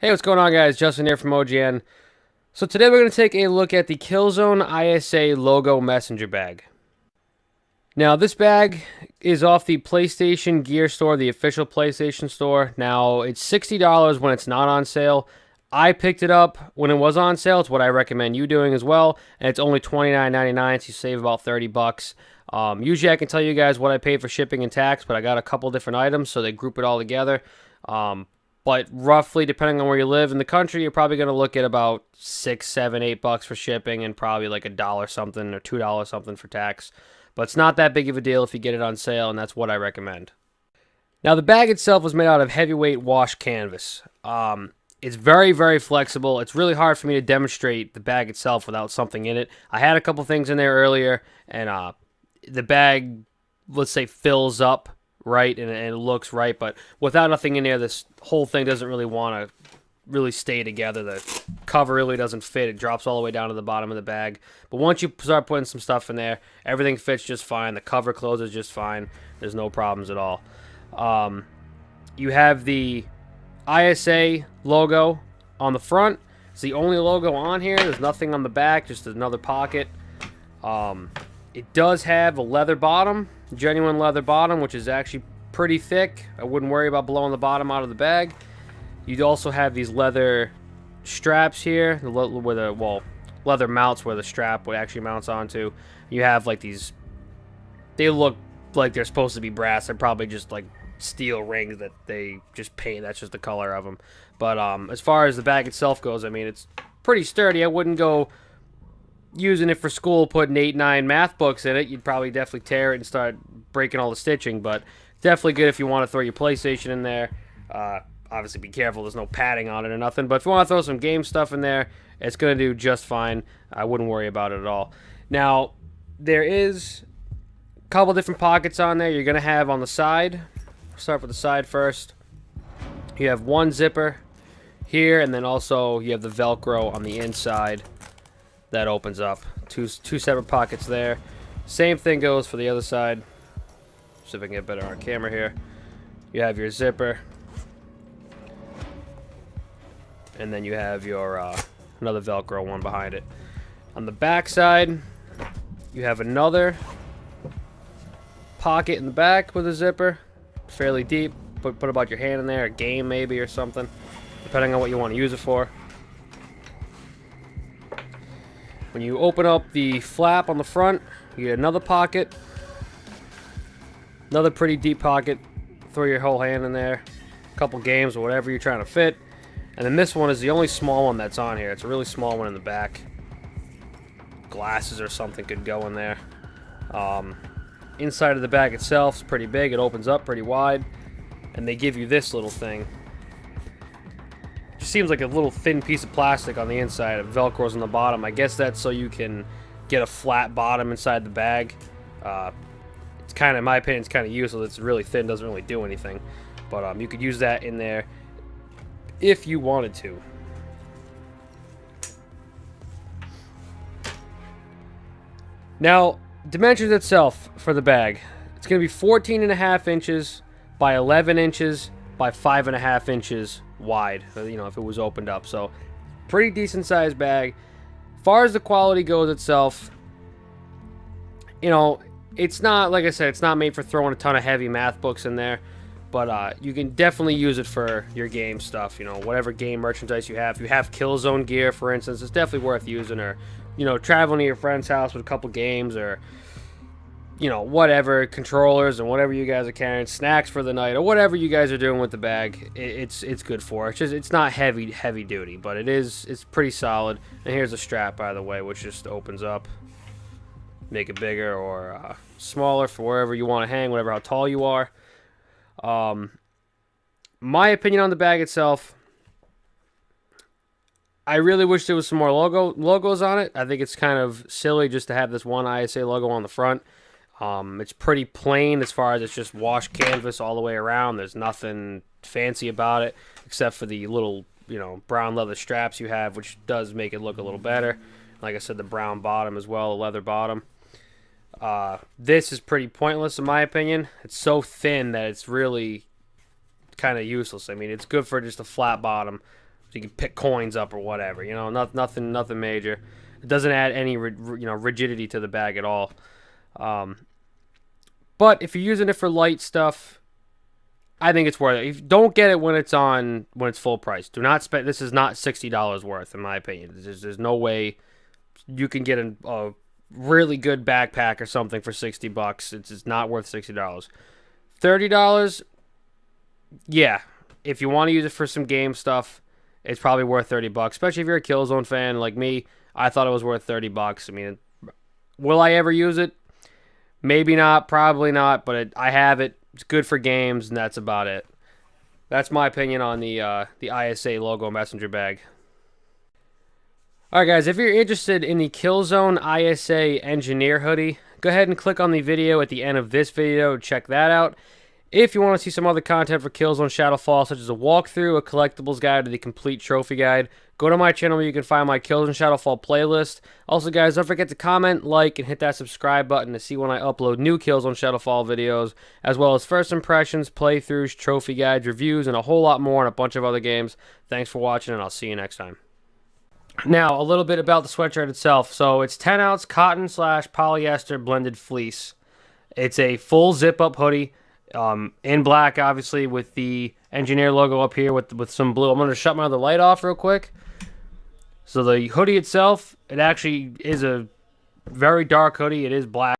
Hey, what's going on, guys? Justin here from OGN. So today we're going to take a look at the Killzone ISA logo messenger bag. Now, this bag is off the PlayStation Gear Store, the official PlayStation Store. Now, it's $60 when it's not on sale. I picked it up when it was on sale. It's what I recommend you doing as well. And it's only $29.99, so you save about 30 bucks. Usually I can tell you guys what I paid for shipping and tax, but I got a couple different items, so they group it all together. But roughly, depending on where you live in the country, you're probably going to look at about $6, $7, $8 for shipping and probably like $1 something or $2 something for tax. But it's not that big of a deal if you get it on sale, and that's what I recommend. Now, the bag itself was made out of heavyweight wash canvas. It's very, very flexible. It's really hard for me to demonstrate the bag itself without something in it. I had a couple things in there earlier, and the bag, let's say, fills up right and it looks right, but without nothing in there, this whole thing doesn't really want to really stay together. The cover really doesn't fit. It drops all the way down to the bottom of the bag. But once you start putting some stuff in there, everything fits just fine. The cover closes just fine. There's no problems at all. You have the ISA logo on the front. It's the only logo on here. There's nothing on the back, just another pocket. It does have a leather bottom, genuine leather bottom, which is actually pretty thick. I wouldn't worry about blowing the bottom out of the bag. You'd also have these leather straps here, where the leather mounts where the strap actually mounts onto. You have like these. They look like they're supposed to be brass. They're probably just like steel rings that they just paint. That's just the color of them. But as far as the bag itself goes, I mean, it's pretty sturdy. I wouldn't go using it for school, putting 8, 9 math books in it. You'd probably definitely tear it and start breaking all the stitching, but definitely good if you want to throw your PlayStation in there. Obviously be careful, there's no padding on it or nothing, but if you want to throw some game stuff in there, it's going to do just fine. I wouldn't worry about it at all. Now, there is a couple different pockets on there you're going to have on the side. Start with the side first. You have one zipper here, and then also you have the Velcro on the inside that opens up. Two separate pockets there. Same thing goes for the other side. See if I can get better on camera here. You have your zipper, and then you have your another Velcro one behind it. On the back side, you have another pocket in the back with a zipper, fairly deep. Put about your hand in there, a game maybe or something, depending on what you want to use it for. When you open up the flap on the front, you get another pocket. Another pretty deep pocket. Throw your whole hand in there. A couple games or whatever you're trying to fit. And then this one is the only small one that's on here. It's a really small one in the back. Glasses or something could go in there. Inside of the bag itself is pretty big. It opens up pretty wide. And they give you this little thing. Seems like a little thin piece of plastic on the inside. Velcro's on the bottom. I guess that's so you can get a flat bottom inside the bag. It's kind of, in my opinion, it's kind of useless. It's really thin, doesn't really do anything. But you could use that in there if you wanted to. Now, dimensions itself for the bag. It's going to be 14.5 inches by 11 inches by 5.5 inches wide, you know, if it was opened up. So pretty decent sized bag. As far as the quality goes itself, you know, it's not, like I said, it's not made for throwing a ton of heavy math books in there, but you can definitely use it for your game stuff, you know, whatever game merchandise you have. If you have Killzone gear, for instance, it's definitely worth using. Or, you know, traveling to your friend's house with a couple games, or, you know, whatever, controllers and whatever you guys are carrying, snacks for the night, or whatever you guys are doing with the bag, it's good for. It's just, it's not heavy duty, but it's pretty solid. And here's a strap, by the way, which just opens up. Make it bigger or smaller for wherever you want to hang, whatever how tall you are. My opinion on the bag itself, I really wish there was some more logos on it. I think it's kind of silly just to have this one ISA logo on the front. It's pretty plain as far as it's just washed canvas all the way around. There's nothing fancy about it except for the little, you know, brown leather straps you have, which does make it look a little better. Like I said, the brown bottom as well, the leather bottom. This is pretty pointless in my opinion. It's so thin that it's really kind of useless. I mean, it's good for just a flat bottom, you can pick coins up or whatever. You know, nothing major. It doesn't add any rigidity to the bag at all. But if you're using it for light stuff, I think it's worth it. Don't get it when it's full price. Do not spend. This is not $60 worth, in my opinion. There's no way you can get a really good backpack or something for $60. It's not worth $60. $30, yeah. If you want to use it for some game stuff, it's probably worth $30. Especially if you're a Killzone fan like me, I thought it was worth $30. I mean, will I ever use it? Maybe not, probably not. But I have it. It's good for games, and that's about it. That's my opinion on the ISA logo messenger bag. Alright guys, if you're interested in the Killzone ISA Engineer hoodie, go ahead and click on the video at the end of this video to check that out. If you want to see some other content for Killzone Shadowfall, such as a walkthrough, a collectibles guide, or the complete trophy guide, go to my channel where you can find my Killzone Shadowfall playlist. Also guys, don't forget to comment, like, and hit that subscribe button to see when I upload new Killzone Shadowfall videos, as well as first impressions, playthroughs, trophy guides, reviews, and a whole lot more on a bunch of other games. Thanks for watching, and I'll see you next time. Now, a little bit about the sweatshirt itself. So, it's 10-ounce cotton / polyester blended fleece. It's a full zip-up hoodie, in black, obviously, with the engineer logo up here with some blue. I'm going to shut my other light off real quick. So, the hoodie itself, it actually is a very dark hoodie. It is black.